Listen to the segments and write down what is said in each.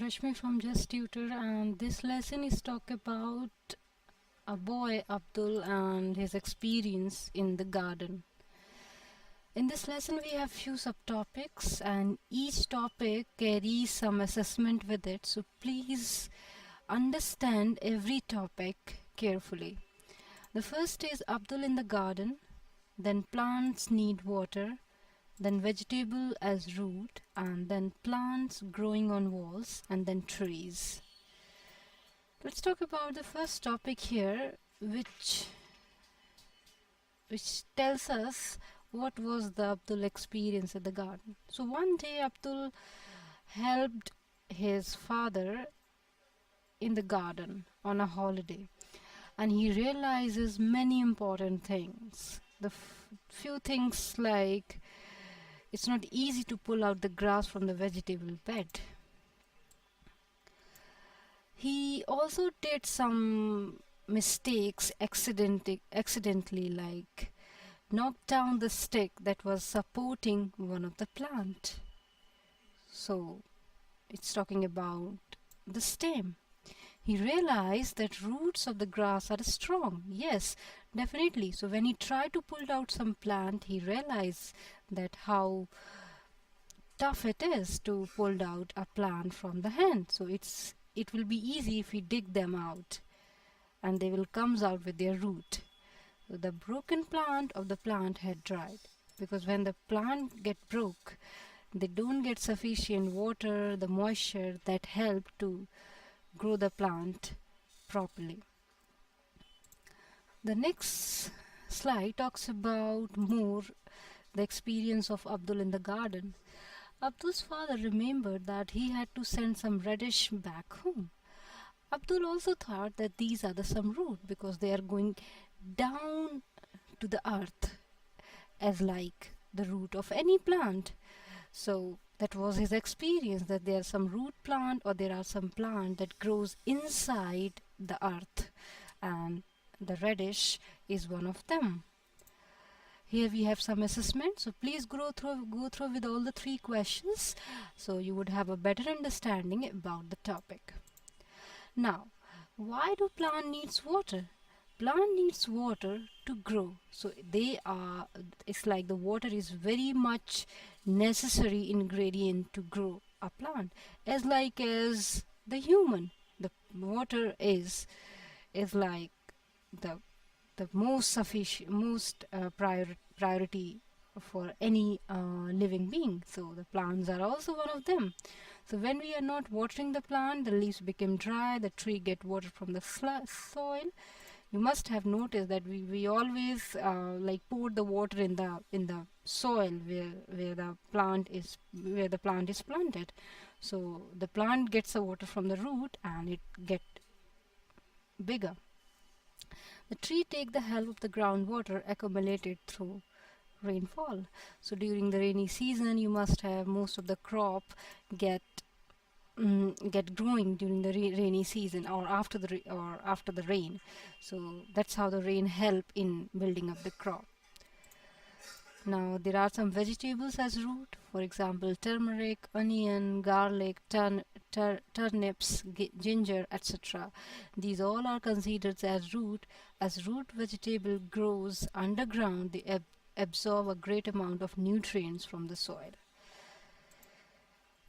Rashmi from Just Tutor, and this lesson is talk about a boy Abdul and his experience in the garden. In this lesson, we have few subtopics, and each topic carries some assessment with it. So please understand every topic carefully. The first is Abdul in the garden, then plants need water, then vegetable as root, and then plants growing on walls, and then trees. Let's talk about the first topic here, which tells us what was the Abdul experience at the garden. So one day Abdul helped his father in the garden on a holiday, and he realizes many important things. The few things like it's not easy to pull out the grass from the vegetable bed. He also did some mistakes accidentally, like knocked down the stick that was supporting one of the plant. So it's talking about the stem. He realized that roots of the grass are strong. Yes, definitely. So when he tried to pull out some plant, he realized that how tough it is to pull out a plant from the hand. So it will be easy if we dig them out, and they will comes out with their root. So the broken plant of the plant had dried, because when the plant get broke, they don't get sufficient water, the moisture that help to grow the plant properly. The next slide talks about more the experience of Abdul in the garden. Abdul's father remembered that he had to send some radish back home. Abdul also thought that these are the some root because they are going down to the earth as like the root of any plant. So that was his experience, that there are some root plant or there are some plant that grows inside the earth, and the radish is one of them. Here we have some assessment, so please go through with all the three questions so you would have a better understanding about the topic. Now, why do plant needs water? Plant needs water to grow. So it's like the water is very much necessary ingredient to grow a plant. As the human, the water is like the most sufficient, most priority for any living being. So the plants are also one of them. So when we are not watering the plant, the leaves become dry, the tree get water from the soil. You must have noticed that we always like pour the water in the soil where the plant is planted. So the plant gets the water from the root and it get bigger. The tree take the help of the groundwater accumulated through rainfall. So during the rainy season, you must have most of the crop get get growing during the rainy season or after the rain. So that's how the rain help in building up the crop. Now there are some vegetables as root, for example turmeric, onion, garlic, turnips, ginger, etc. These all are considered as root. As root vegetable grows underground, they absorb a great amount of nutrients from the soil.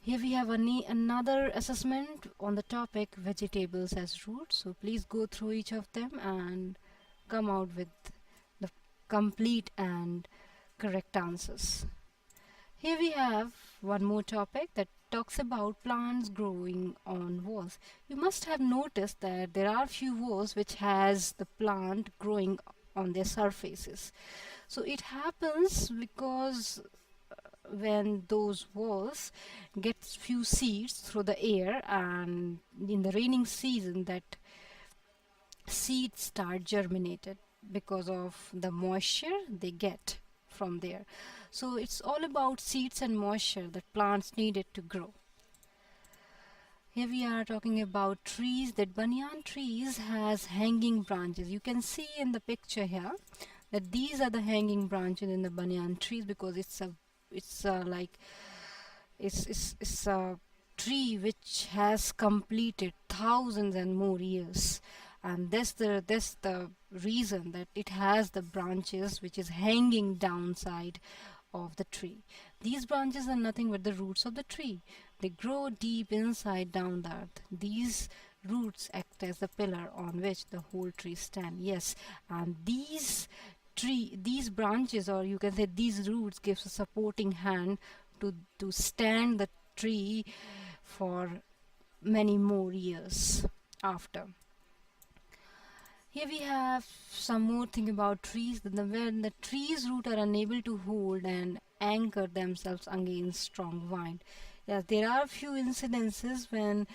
Here we have another assessment on the topic vegetables as roots. So please go through each of them and come out with the complete and correct answers. Here we have one more topic that talks about plants growing on walls. You must have noticed that there are few walls which has the plant growing on their surfaces. So it happens because when those walls get few seeds through the air, and in the raining season that seeds start germinated because of the moisture they get from there. So it's all about seeds and moisture that plants needed to grow. Here we are talking about trees. That banyan trees has hanging branches. You can see in the picture here that these are the hanging branches in the banyan trees because it's tree which has completed thousands and more years, and that's the reason that it has the branches which is hanging downside of the tree. These branches are nothing but the roots of the tree. They grow deep inside down the earth. These roots act as the pillar on which the whole tree stands. Yes, and these branches, or you can say these roots, gives a supporting hand to stand the tree for many more years after. Here we have some more thing about trees. When the tree's roots are unable to hold and anchor themselves against strong wind. Yes, there are few incidences when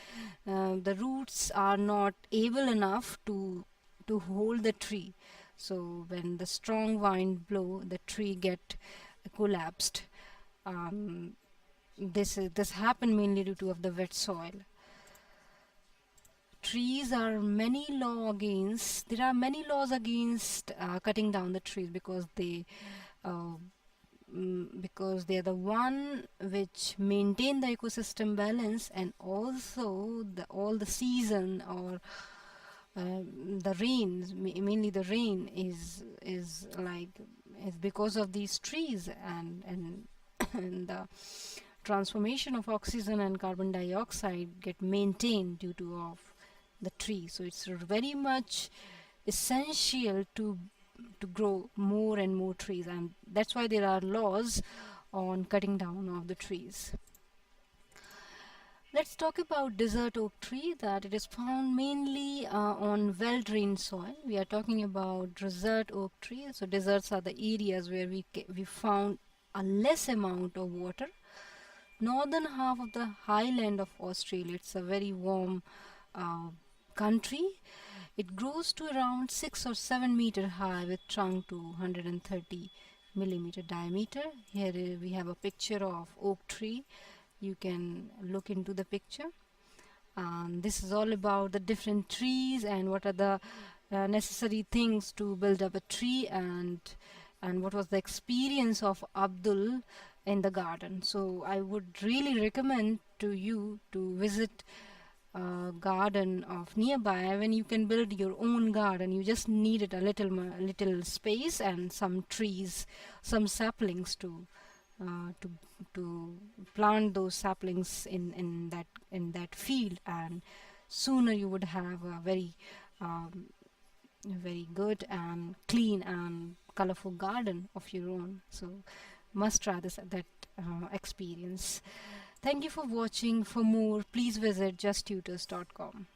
the roots are not able enough to hold the tree. So when the strong wind blow, the tree get collapsed. Um, this happen mainly due to of the wet soil. There are many laws against cutting down the trees uh, because they are the one which maintain the ecosystem balance, and also all the season, or the rains, mainly the rain is because of these trees, and and the transformation of oxygen and carbon dioxide get maintained due to of the tree. So it's very much essential to grow more and more trees, and that's why there are laws on cutting down of the trees. Let's talk about desert oak tree, that it is found mainly on well-drained soil. We are talking about desert oak tree. So deserts are the areas where we found a less amount of water. Northern half of the highland of Australia, it's a very warm uh, country. It grows to around 6 or 7 meter high with trunk to 130 millimeter diameter. Here we have a picture of oak tree. You can look into the picture. This is all about the different trees and what are the necessary things to build up a tree, and what was the experience of Abdul in the garden. So I would really recommend to you to visit garden of nearby. When you can build your own garden, you just needed a little space and some trees, some saplings uh, to to plant those saplings in that field, and sooner you would have a um, very good and clean and colorful garden of your own. So must try that experience. Thank you for watching. For more, please visit justtutors.com.